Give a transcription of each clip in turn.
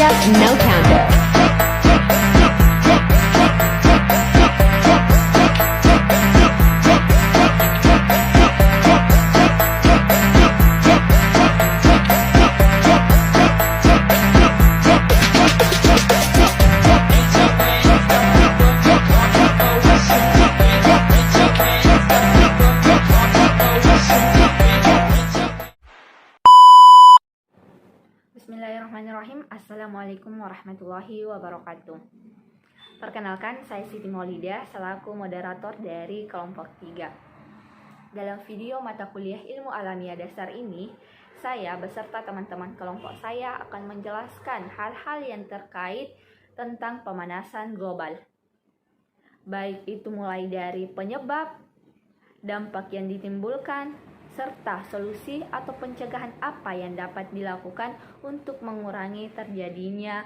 up, no counter. Bismillahirrahmanirrahim. Assalamualaikum warahmatullahi wabarakatuh. Perkenalkan, saya Siti Maulida selaku moderator dari kelompok 3. Dalam video mata kuliah ilmu alamiah dasar ini, saya beserta teman-teman kelompok saya akan menjelaskan hal-hal yang terkait tentang pemanasan global. Baik itu mulai dari penyebab, dampak yang ditimbulkan, serta solusi atau pencegahan apa yang dapat dilakukan untuk mengurangi terjadinya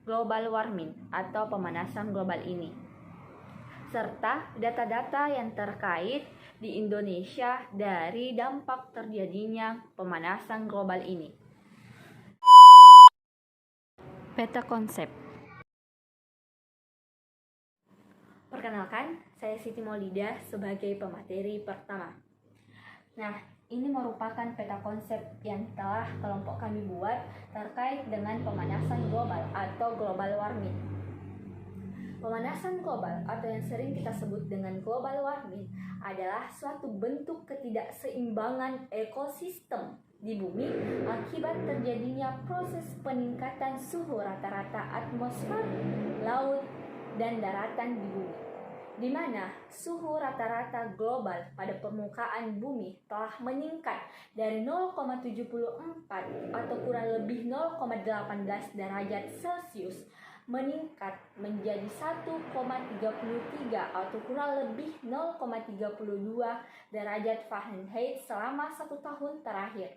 global warming atau pemanasan global ini, serta data-data yang terkait di Indonesia dari dampak terjadinya pemanasan global ini. Peta konsep. Perkenalkan, saya Siti Maulida sebagai pemateri pertama. Nah, ini merupakan peta konsep yang telah kelompok kami buat terkait dengan pemanasan global atau global warming. Pemanasan global atau yang sering kita sebut dengan global warming adalah suatu bentuk ketidakseimbangan ekosistem di bumi akibat terjadinya proses peningkatan suhu rata-rata atmosfer, laut, dan daratan di bumi, di mana suhu rata-rata global pada permukaan bumi telah meningkat dari 0,74 atau kurang lebih 0,18 derajat Celcius meningkat menjadi 1,33 atau kurang lebih 0,32 derajat Fahrenheit selama 1 tahun terakhir.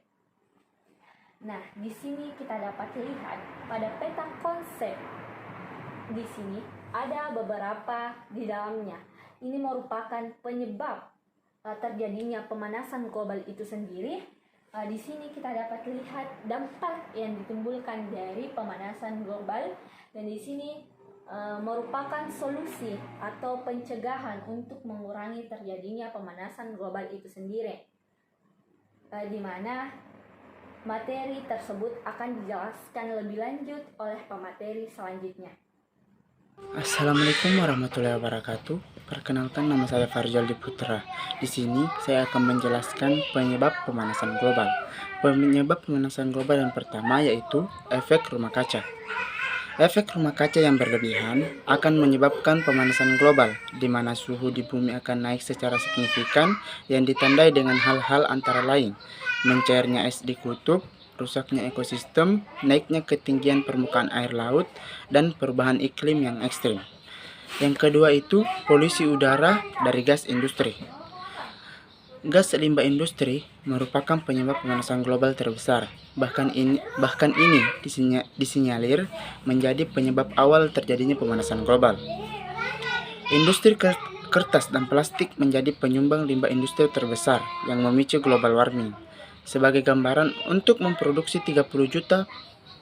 Nah, di sini kita dapat lihat pada peta konsep. Di sini ada beberapa di dalamnya. Ini merupakan penyebab terjadinya pemanasan global itu sendiri. Di sini kita dapat lihat dampak yang ditimbulkan dari pemanasan global, dan di sini merupakan solusi atau pencegahan untuk mengurangi terjadinya pemanasan global itu sendiri. Di mana materi tersebut akan dijelaskan lebih lanjut oleh pemateri selanjutnya. Assalamualaikum warahmatullahi wabarakatuh. Perkenalkan, nama saya Farjoldi Putra. Di sini saya akan menjelaskan penyebab pemanasan global. Penyebab pemanasan global yang pertama yaitu efek rumah kaca. Efek rumah kaca yang berlebihan akan menyebabkan pemanasan global, di mana suhu di bumi akan naik secara signifikan yang ditandai dengan hal-hal antara lain mencairnya es di kutub, rusaknya ekosistem, naiknya ketinggian permukaan air laut, dan perubahan iklim yang ekstrim. Yang kedua itu polusi udara dari gas industri. Gas limbah industri merupakan penyebab pemanasan global terbesar. Bahkan ini disinyalir menjadi penyebab awal terjadinya pemanasan global. Industri kertas dan plastik menjadi penyumbang limbah industri terbesar yang memicu global warming. Sebagai gambaran, untuk memproduksi 30 juta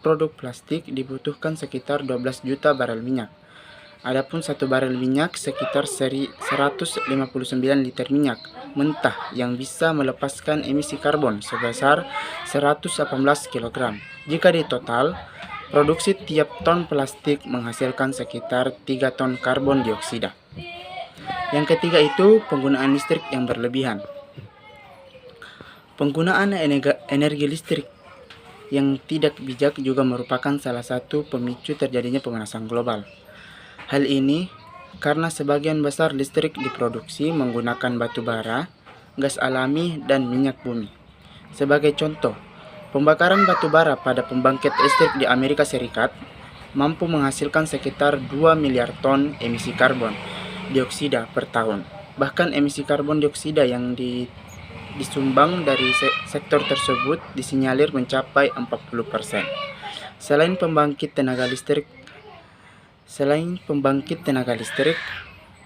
produk plastik dibutuhkan sekitar 12 juta barel minyak. Adapun 1 barel minyak sekitar 159 liter minyak mentah yang bisa melepaskan emisi karbon sebesar 118 kg. Jika ditotal, produksi tiap ton plastik menghasilkan sekitar 3 ton karbon dioksida. Yang ketiga itu penggunaan listrik yang berlebihan. Penggunaan energi listrik yang tidak bijak juga merupakan salah satu pemicu terjadinya pemanasan global. Hal ini karena sebagian besar listrik diproduksi menggunakan batu bara, gas alami, dan minyak bumi. Sebagai contoh, pembakaran batu bara pada pembangkit listrik di Amerika Serikat mampu menghasilkan sekitar 2 miliar ton emisi karbon dioksida per tahun. Bahkan emisi karbon dioksida yang disumbang dari sektor tersebut disinyalir mencapai 40%. Selain pembangkit tenaga listrik,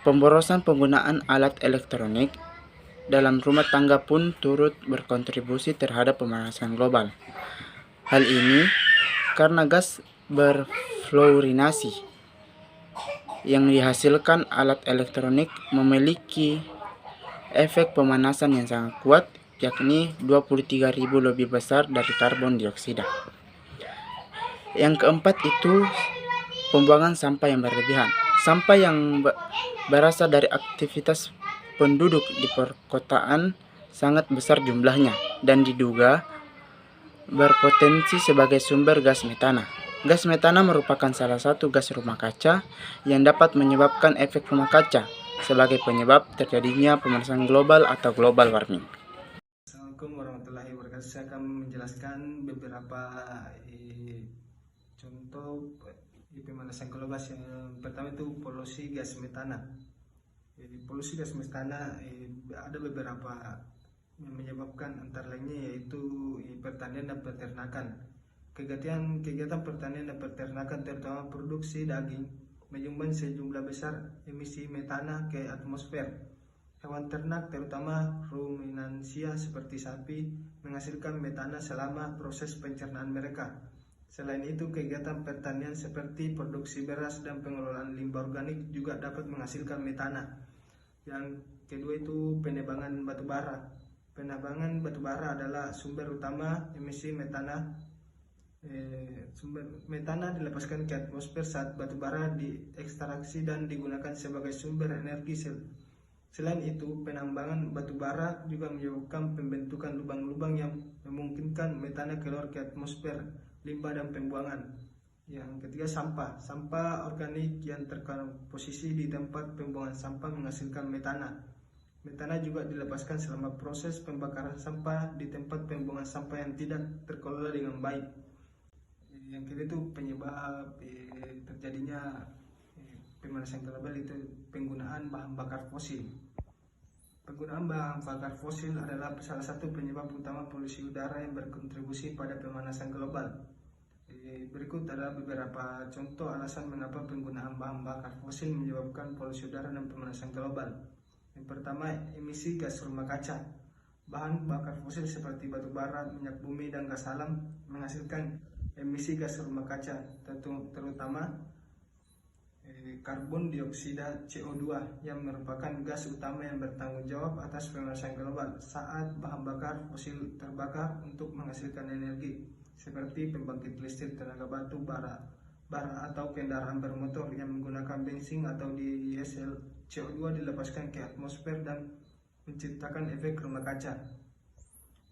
pemborosan penggunaan alat elektronik dalam rumah tangga pun turut berkontribusi terhadap pemanasan global. Hal ini karena gas berfluorinasi yang dihasilkan alat elektronik memiliki efek pemanasan yang sangat kuat, yakni 23.000 lebih besar dari karbon dioksida. Yang keempat itu pembuangan sampah yang berlebihan. Sampah yang berasal dari aktivitas penduduk di perkotaan sangat besar jumlahnya dan diduga berpotensi sebagai sumber gas metana. Gas metana merupakan salah satu gas rumah kaca yang dapat menyebabkan efek rumah kaca sebagai penyebab terjadinya pemanasan global atau global warming. Assalamualaikum warahmatullahi wabarakatuh. Saya akan menjelaskan beberapa contoh pemanasan global. Yang pertama itu polusi gas metana. Polusi gas metana ada beberapa yang menyebabkan, antara lainnya yaitu pertanian dan peternakan. Kegiatan pertanian dan peternakan, terutama produksi daging, menyumbang sejumlah besar emisi metana ke atmosfer. Hewan ternak, terutama ruminansia seperti sapi, menghasilkan metana selama proses pencernaan mereka. Selain itu, kegiatan pertanian seperti produksi beras dan pengelolaan limbah organik juga dapat menghasilkan metana. Yang kedua itu penebangan batu bara. Penebangan batu bara adalah sumber utama emisi metana. Sumber metana dilepaskan ke atmosfer saat batu bara diekstraksi dan digunakan sebagai sumber energi. Selain itu, penambangan batu bara juga menyebabkan pembentukan lubang-lubang yang memungkinkan metana keluar ke atmosfer, limbah dan pembuangan. Yang ketiga, sampah. Sampah organik yang terkomposisi di tempat pembuangan sampah menghasilkan metana. Metana juga dilepaskan selama proses pembakaran sampah di tempat pembuangan sampah yang tidak terkelola dengan baik. Yang ketiga itu penyebab terjadinya pemanasan global itu penggunaan bahan bakar fosil. Penggunaan bahan bakar fosil adalah salah satu penyebab utama polusi udara yang berkontribusi pada pemanasan global. Berikut adalah beberapa contoh alasan mengapa penggunaan bahan bakar fosil menyebabkan polusi udara dan pemanasan global. Yang pertama, emisi gas rumah kaca. Bahan bakar fosil seperti batu bara, minyak bumi, dan gas alam menghasilkan emisi gas rumah kaca, terutama karbon dioksida CO2 yang merupakan gas utama yang bertanggung jawab atas pemanasan global saat bahan bakar fosil terbakar untuk menghasilkan energi, seperti pembangkit listrik tenaga batu bara atau kendaraan bermotor yang menggunakan bensin atau diesel. CO2 dilepaskan ke atmosfer dan menciptakan efek rumah kaca.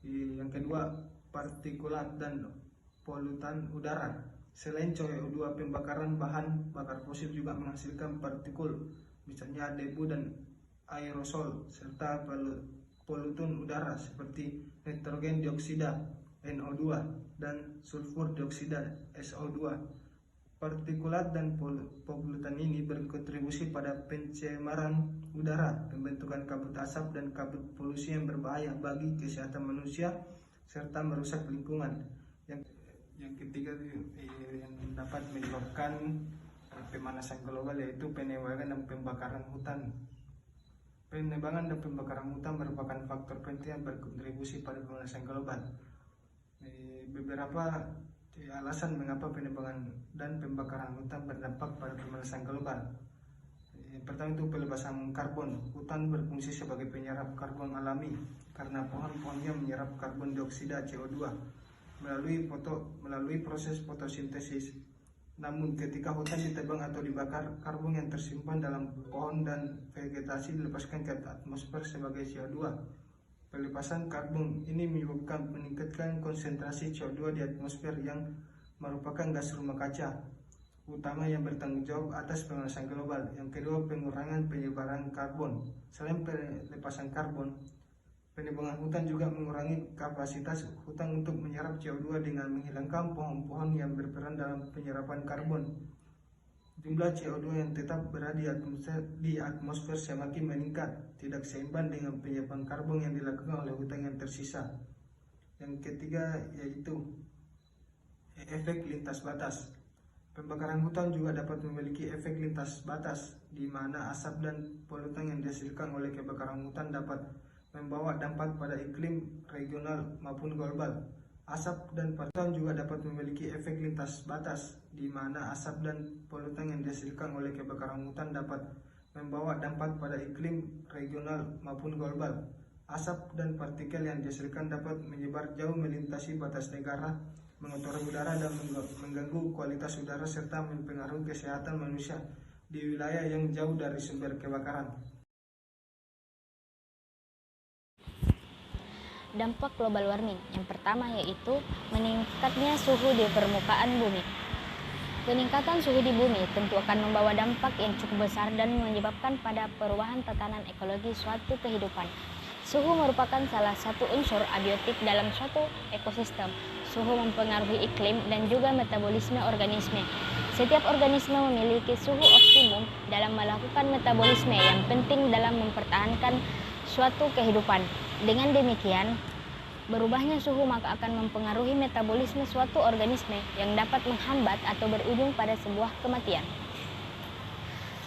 Yang kedua, partikulat dan polutan udara. Selain CO2, pembakaran bahan bakar fosil juga menghasilkan partikel, misalnya debu dan aerosol, serta polutan udara seperti nitrogen dioksida NO2 dan sulfur dioksida SO2. Partikulat dan polutan ini berkontribusi pada pencemaran udara, pembentukan kabut asap dan kabut polusi yang berbahaya bagi kesehatan manusia serta merusak lingkungan. Yang ketiga yang dapat menyebabkan pemanasan global yaitu penebangan dan pembakaran hutan. Penebangan dan pembakaran hutan merupakan faktor penting yang berkontribusi pada pemanasan global. Beberapa alasan mengapa penebangan dan pembakaran hutan berdampak pada pemanasan global. Pertama itu pelepasan karbon. Hutan berfungsi sebagai penyerap karbon alami karena pohon-pohonnya menyerap karbon dioksida CO2 melalui proses fotosintesis. Namun ketika hutan ditebang atau dibakar, karbon yang tersimpan dalam pohon dan vegetasi dilepaskan ke atmosfer sebagai CO2. Pelepasan karbon ini menyebabkan meningkatkan konsentrasi CO2 di atmosfer yang merupakan gas rumah kaca utama yang bertanggung jawab atas pemanasan global. Yang kedua, pengurangan penyebaran karbon. Selain pelepasan karbon, penebangan hutan juga mengurangi kapasitas hutan untuk menyerap CO2 dengan menghilangkan pohon-pohon yang berperan dalam penyerapan karbon. Jumlah CO2 yang tetap berada di atmosfer semakin meningkat, tidak seimbang dengan penyebaran karbon yang dilakukan oleh hutan yang tersisa. Yang ketiga yaitu efek lintas batas. Pembakaran hutan juga dapat memiliki efek lintas batas, di mana asap dan polutan yang dihasilkan oleh kebakaran hutan dapat membawa dampak pada iklim regional maupun global. Asap dan polutan juga dapat memiliki efek lintas batas, di mana asap dan polutan yang dihasilkan oleh kebakaran hutan dapat membawa dampak pada iklim regional maupun global. Asap dan partikel yang dihasilkan dapat menyebar jauh melintasi batas negara, mengotori udara dan mengganggu kualitas udara serta mempengaruhi kesehatan manusia di wilayah yang jauh dari sumber kebakaran. Dampak global warming yang pertama yaitu meningkatnya suhu di permukaan bumi. Peningkatan suhu di bumi tentu akan membawa dampak yang cukup besar dan menyebabkan pada perubahan tatanan ekologi suatu kehidupan. Suhu merupakan salah satu unsur abiotik dalam suatu ekosistem. Suhu mempengaruhi iklim dan juga metabolisme organisme. Setiap organisme memiliki suhu optimum dalam melakukan metabolisme yang penting dalam mempertahankan suatu kehidupan. Dengan demikian, berubahnya suhu maka akan mempengaruhi metabolisme suatu organisme yang dapat menghambat atau berujung pada sebuah kematian.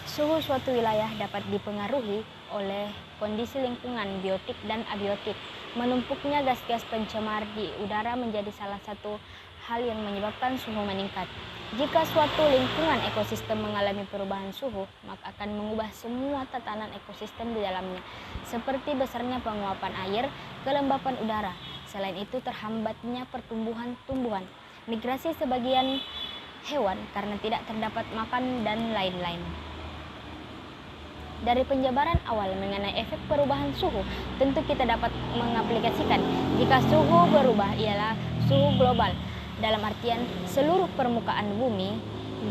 Suhu suatu wilayah dapat dipengaruhi oleh kondisi lingkungan biotik dan abiotik. Menumpuknya gas-gas pencemar di udara menjadi salah satu hal yang menyebabkan suhu meningkat. Jika suatu lingkungan ekosistem mengalami perubahan suhu, maka akan mengubah semua tatanan ekosistem di dalamnya, seperti besarnya penguapan air, kelembapan udara. Selain itu, terhambatnya pertumbuhan tumbuhan, migrasi sebagian hewan karena tidak terdapat makan, dan lain-lain. Dari penjabaran awal mengenai efek perubahan suhu, tentu kita dapat mengaplikasikan jika suhu berubah ialah suhu global, dalam artian seluruh permukaan bumi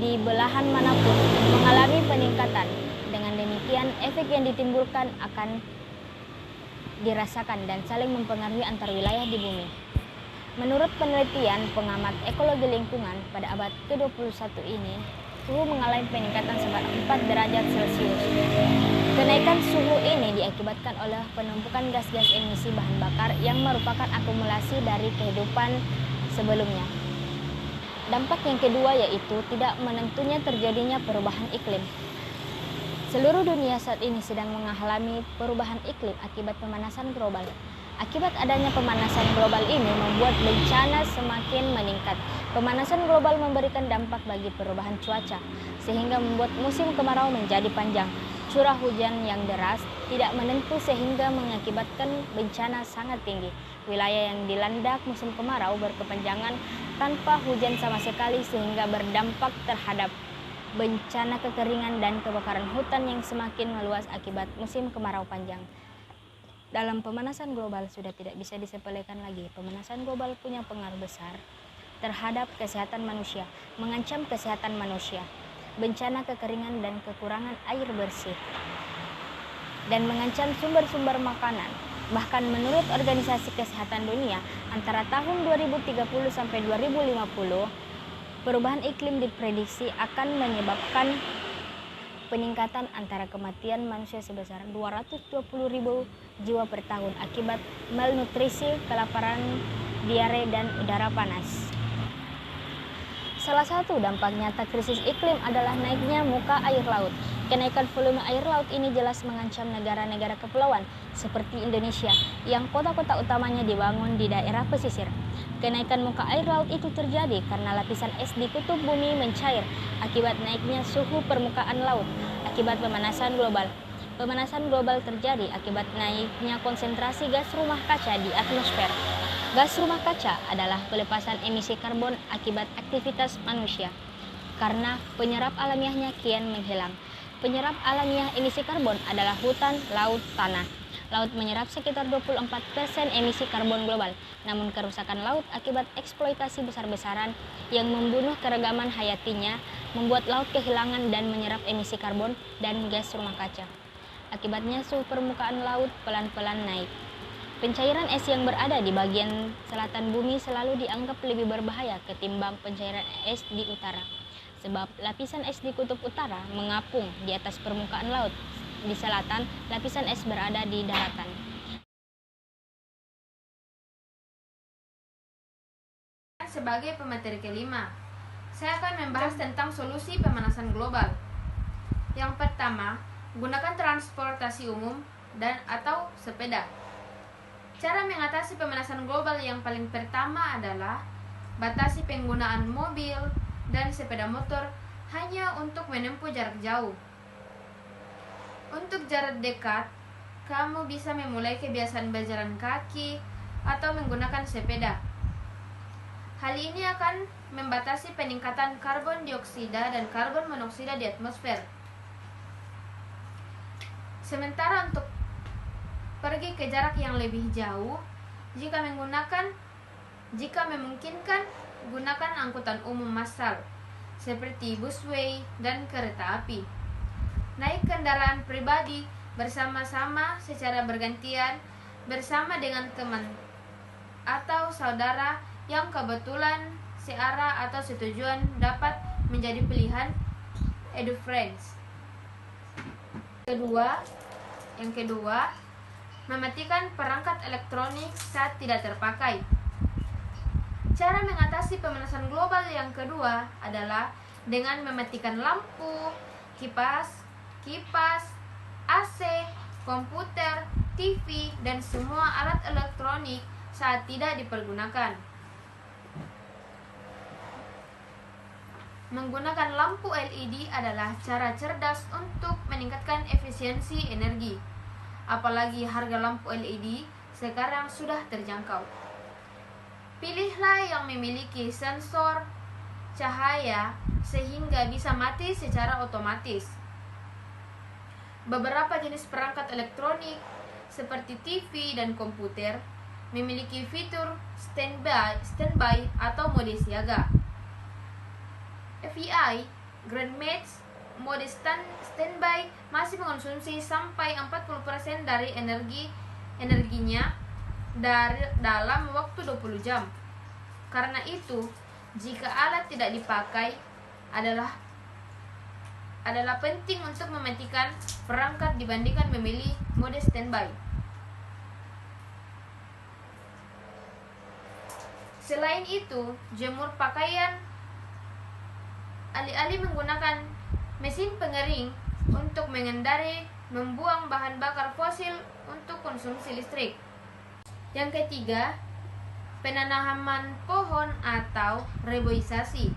di belahan manapun mengalami peningkatan. Dengan demikian, efek yang ditimbulkan akan dirasakan dan saling mempengaruhi antar wilayah di bumi. Menurut penelitian pengamat ekologi lingkungan, pada abad ke-21 ini, suhu mengalami peningkatan sebesar 4 derajat Celcius. Kenaikan suhu ini diakibatkan oleh penumpukan gas-gas emisi bahan bakar yang merupakan akumulasi dari kehidupan sebelumnya. Dampak yang kedua yaitu tidak menentunya terjadinya perubahan iklim. Seluruh dunia saat ini sedang mengalami perubahan iklim akibat pemanasan global. Akibat adanya pemanasan global ini membuat bencana semakin meningkat. Pemanasan global memberikan dampak bagi perubahan cuaca, sehingga membuat musim kemarau menjadi panjang. Curah hujan yang deras tidak menentu sehingga mengakibatkan bencana sangat tinggi. Wilayah yang dilanda musim kemarau berkepanjangan tanpa hujan sama sekali sehingga berdampak terhadap bencana kekeringan dan kebakaran hutan yang semakin meluas akibat musim kemarau panjang. Dalam pemanasan global sudah tidak bisa disepelekan lagi. Pemanasan global punya pengaruh besar terhadap kesehatan manusia, mengancam kesehatan manusia, bencana kekeringan dan kekurangan air bersih, dan mengancam sumber-sumber makanan. Bahkan menurut Organisasi Kesehatan Dunia, antara tahun 2030 sampai 2050, perubahan iklim diprediksi akan menyebabkan peningkatan antara kematian manusia sebesar 220.000 jiwa per tahun akibat malnutrisi, kelaparan, diare, dan udara panas. Salah satu dampak nyata krisis iklim adalah naiknya muka air laut. Kenaikan volume air laut ini jelas mengancam negara-negara kepulauan seperti Indonesia yang kota-kota utamanya dibangun di daerah pesisir. Kenaikan muka air laut itu terjadi karena lapisan es di kutub bumi mencair akibat naiknya suhu permukaan laut akibat pemanasan global. Pemanasan global terjadi akibat naiknya konsentrasi gas rumah kaca di atmosfer. Gas rumah kaca adalah pelepasan emisi karbon akibat aktivitas manusia. Karena penyerap alamiahnya kian menghilang. Penyerap alamiah emisi karbon adalah hutan, laut, tanah. Laut menyerap sekitar 24% emisi karbon global. Namun kerusakan laut akibat eksploitasi besar-besaran yang membunuh keragaman hayatinya membuat laut kehilangan dan menyerap emisi karbon dan gas rumah kaca. Akibatnya suhu permukaan laut pelan-pelan naik. Pencairan es yang berada di bagian selatan bumi selalu dianggap lebih berbahaya ketimbang pencairan es di utara. Sebab lapisan es di kutub utara mengapung di atas permukaan laut. Di selatan, lapisan es berada di daratan. Sebagai pemateri kelima, saya akan membahas tentang solusi pemanasan global. Yang pertama, gunakan transportasi umum dan atau sepeda. Cara mengatasi pemanasan global yang paling pertama adalah batasi penggunaan mobil dan sepeda motor hanya untuk menempuh jarak jauh. Untuk jarak dekat, kamu bisa memulai kebiasaan berjalan kaki atau menggunakan sepeda. Hal ini akan membatasi peningkatan karbon dioksida dan karbon monoksida di atmosfer. Sementara untuk pergi ke jarak yang lebih jauh, jika memungkinkan, gunakan angkutan umum massal seperti busway dan kereta api. Naik kendaraan pribadi bersama-sama secara bergantian bersama dengan teman atau saudara yang kebetulan searah atau setujuan dapat menjadi pilihan edu-friends. Yang kedua, mematikan perangkat elektronik saat tidak terpakai. Cara mengatasi pemanasan global yang kedua adalah dengan mematikan lampu, kipas, AC, komputer, TV, dan semua alat elektronik saat tidak dipergunakan. Menggunakan lampu LED adalah cara cerdas untuk meningkatkan efisiensi energi. Apalagi harga lampu LED sekarang sudah terjangkau. Pilihlah yang memiliki sensor cahaya sehingga bisa mati secara otomatis. Beberapa jenis perangkat elektronik seperti TV dan komputer memiliki fitur standby atau mode siaga. FEI, GrandMax, mode standby masih mengonsumsi sampai 40% dari energinya dalam waktu 20 jam. Karena itu, jika alat tidak dipakai adalah penting untuk mematikan perangkat dibandingkan memilih mode standby. Selain itu, jemur pakaian alih-alih menggunakan mesin pengering untuk menghindari membuang bahan bakar fosil untuk konsumsi listrik. Yang ketiga, penanaman pohon atau reboisasi.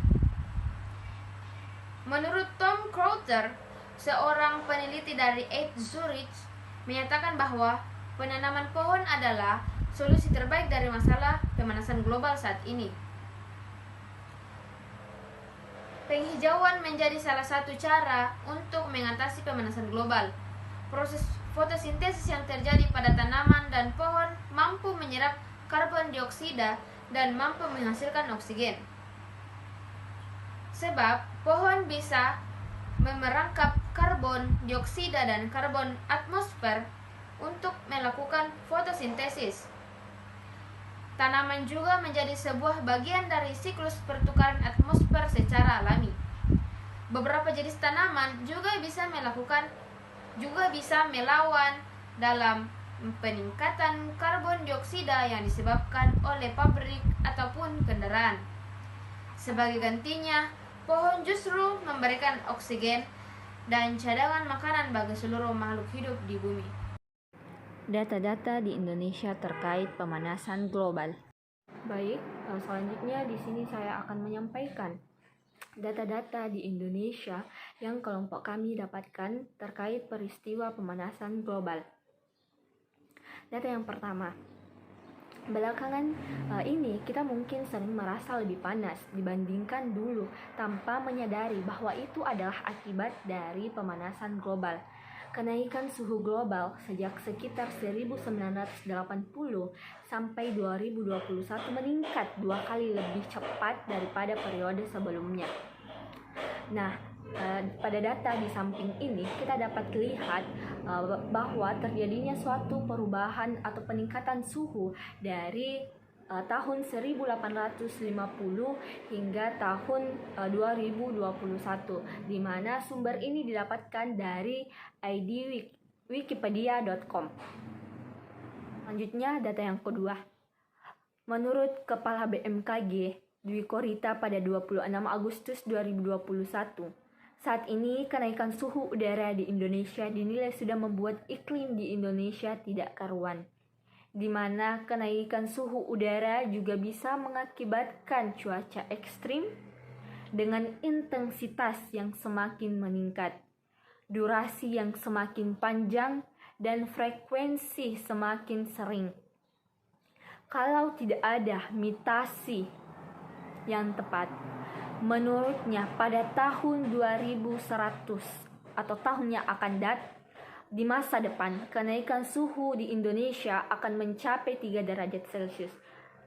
Menurut Tom Crowther, seorang peneliti dari ETH Zurich, menyatakan bahwa penanaman pohon adalah solusi terbaik dari masalah pemanasan global saat ini. Penghijauan menjadi salah satu cara untuk mengatasi pemanasan global. Proses fotosintesis yang terjadi pada tanaman dan pohon mampu menyerap karbon dioksida dan mampu menghasilkan oksigen. Sebab pohon bisa memerangkap karbon dioksida dan karbon atmosfer untuk melakukan fotosintesis. Tanaman juga menjadi sebuah bagian dari siklus pertukaran atmosfer secara alami. Beberapa jenis tanaman juga bisa melawan dalam peningkatan karbon dioksida yang disebabkan oleh pabrik ataupun kendaraan. Sebagai gantinya, pohon justru memberikan oksigen dan cadangan makanan bagi seluruh makhluk hidup di bumi. Data-data di Indonesia terkait pemanasan global. Baik, selanjutnya di sini saya akan menyampaikan data-data di Indonesia yang kelompok kami dapatkan terkait peristiwa pemanasan global. Data yang pertama, belakangan ini kita mungkin sering merasa lebih panas dibandingkan dulu tanpa menyadari bahwa itu adalah akibat dari pemanasan global. Kenaikan suhu global sejak sekitar 1980 sampai 2021 meningkat 2 kali lebih cepat daripada periode sebelumnya. Nah, pada data di samping ini kita dapat lihat bahwa terjadinya suatu perubahan atau peningkatan suhu dari tahun 1850 hingga tahun 2021, di mana sumber ini didapatkan dari wikipedia.com. Selanjutnya data yang kedua. Menurut Kepala BMKG Dwi Korita pada 26 Agustus 2021, saat ini kenaikan suhu udara di Indonesia dinilai sudah membuat iklim di Indonesia tidak karuan. di mana kenaikan suhu udara juga bisa mengakibatkan cuaca ekstrim dengan intensitas yang semakin meningkat, durasi yang semakin panjang, dan frekuensi semakin sering. Kalau tidak ada mitigasi yang tepat, menurutnya pada tahun 2100 atau tahun yang akan datang, di masa depan, kenaikan suhu di Indonesia akan mencapai 3 derajat Celcius.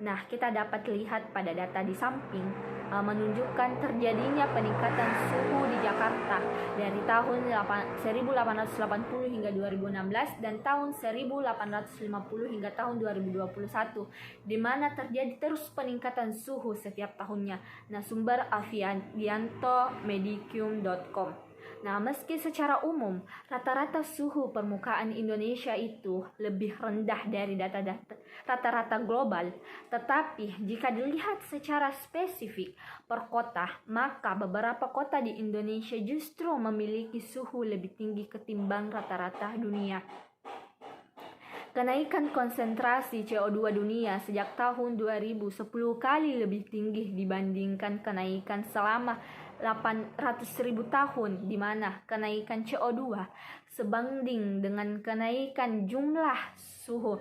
Nah, kita dapat lihat pada data di samping menunjukkan terjadinya peningkatan suhu di Jakarta dari tahun 1880 hingga 2016 dan tahun 1850 hingga tahun 2021, di mana terjadi terus peningkatan suhu setiap tahunnya. Nah, sumber avianto.medium.com. Nah, meski secara umum rata-rata suhu permukaan Indonesia itu lebih rendah dari data-data rata-rata global, tetapi jika dilihat secara spesifik per kota, maka beberapa kota di Indonesia justru memiliki suhu lebih tinggi ketimbang rata-rata dunia. Kenaikan konsentrasi CO2 dunia sejak tahun 2000 10 kali lebih tinggi dibandingkan kenaikan selama 800.000 tahun, di mana kenaikan CO2 sebanding dengan kenaikan jumlah suhu.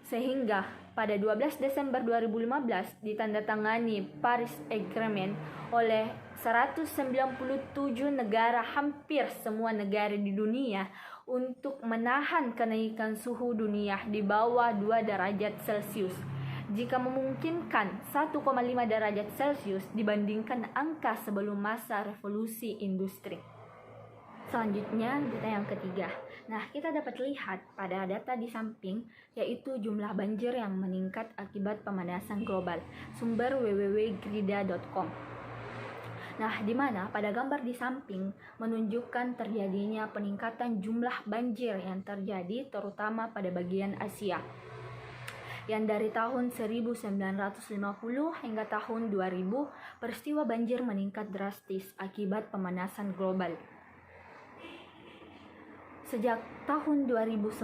Sehingga pada 12 Desember 2015 ditandatangani Paris Agreement oleh 197 negara, hampir semua negara di dunia, untuk menahan kenaikan suhu dunia di bawah 2 derajat Celcius. Jika memungkinkan 1,5 derajat Celcius dibandingkan angka sebelum masa revolusi industri. Selanjutnya, data yang ketiga. Nah, kita dapat lihat pada data di samping, yaitu jumlah banjir yang meningkat akibat pemanasan global. Sumber www.grida.com. Nah, di mana pada gambar di samping menunjukkan terjadinya peningkatan jumlah banjir yang terjadi terutama pada bagian Asia. Yang dari tahun 1950 hingga tahun 2000, peristiwa banjir meningkat drastis akibat pemanasan global. Sejak tahun 2009,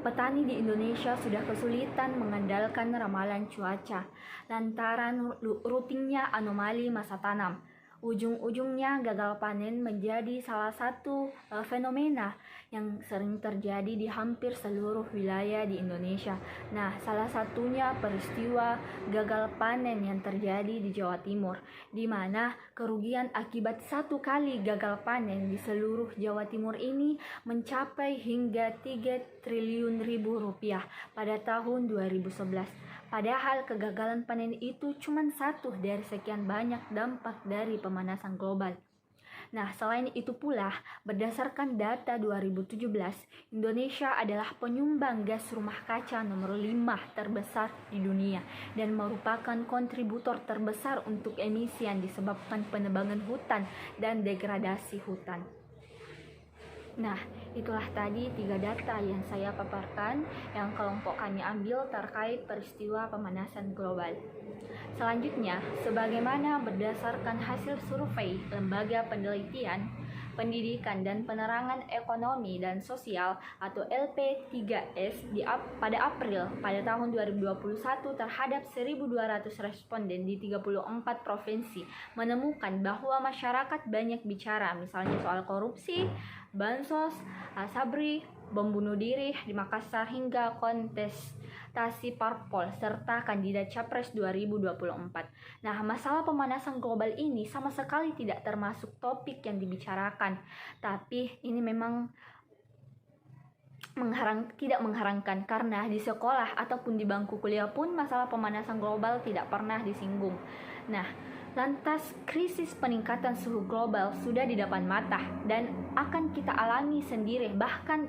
petani di Indonesia sudah kesulitan mengandalkan ramalan cuaca lantaran rutinnya anomali masa tanam. Ujung-ujungnya gagal panen menjadi salah satu fenomena yang sering terjadi di hampir seluruh wilayah di Indonesia. Nah, salah satunya peristiwa gagal panen yang terjadi di Jawa Timur, di mana kerugian akibat satu kali gagal panen di seluruh Jawa Timur ini mencapai hingga 3 triliun rupiah pada tahun 2011. Padahal kegagalan panen itu cuma satu dari sekian banyak dampak dari pemanasan global. Nah, selain itu pula, berdasarkan data 2017, Indonesia adalah penyumbang gas rumah kaca nomor 5 terbesar di dunia dan merupakan kontributor terbesar untuk emisi yang disebabkan penebangan hutan dan degradasi hutan. Nah, itulah tadi 3 data yang saya paparkan yang kelompok kami ambil terkait peristiwa pemanasan global. Selanjutnya, sebagaimana berdasarkan hasil survei Lembaga Penelitian, Pendidikan dan Penerangan Ekonomi dan Sosial atau LP3S pada April pada tahun 2021 terhadap 1.200 responden di 34 provinsi menemukan bahwa masyarakat banyak bicara misalnya soal korupsi, bansos, sabri, bom bunuh diri di Makassar hingga kontestasi parpol serta kandidat Capres 2024. Nah, masalah pemanasan global ini sama sekali tidak termasuk topik yang dibicarakan. Tapi ini memang tidak mengherankan karena di sekolah ataupun di bangku kuliah pun masalah pemanasan global tidak pernah disinggung. Nah, lantas krisis peningkatan suhu global sudah di depan mata dan akan kita alami sendiri, bahkan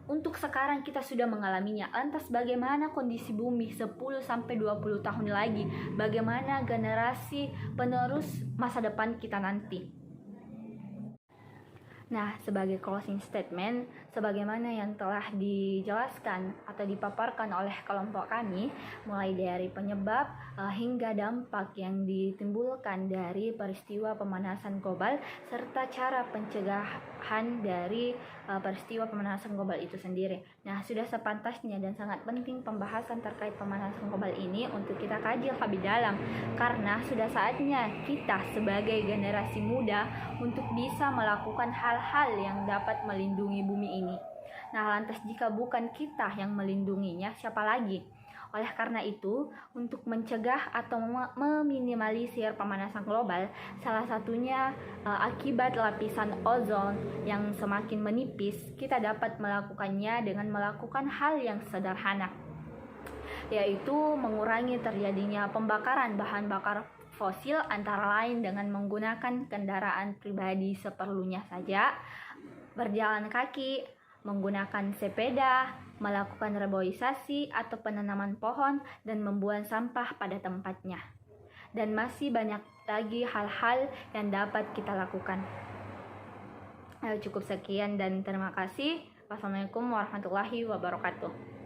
untuk sekarang kita sudah mengalaminya. Lantas bagaimana kondisi bumi 10-20 tahun lagi? Bagaimana generasi penerus masa depan kita nanti? Nah, sebagai closing statement, sebagaimana yang telah dijelaskan atau dipaparkan oleh kelompok kami, mulai dari penyebab hingga dampak yang ditimbulkan dari peristiwa pemanasan global, serta cara pencegahan dari peristiwa pemanasan global itu sendiri. Nah, sudah sepantasnya dan sangat penting pembahasan terkait pemanasan global ini untuk kita kaji lebih dalam, karena sudah saatnya kita sebagai generasi muda untuk bisa melakukan hal-hal yang dapat melindungi bumi ini. Nah, lantas jika bukan kita yang melindunginya, siapa lagi? Oleh karena itu, untuk mencegah atau meminimalisir pemanasan global, salah satunya akibat lapisan ozon yang semakin menipis, kita dapat melakukannya dengan melakukan hal yang sederhana, yaitu mengurangi terjadinya pembakaran bahan bakar fosil, antara lain dengan menggunakan kendaraan pribadi seperlunya saja, berjalan kaki, menggunakan sepeda, melakukan reboisasi atau penanaman pohon, dan membuang sampah pada tempatnya. Dan masih banyak lagi hal-hal yang dapat kita lakukan. Cukup sekian dan terima kasih. Wassalamualaikum warahmatullahi wabarakatuh.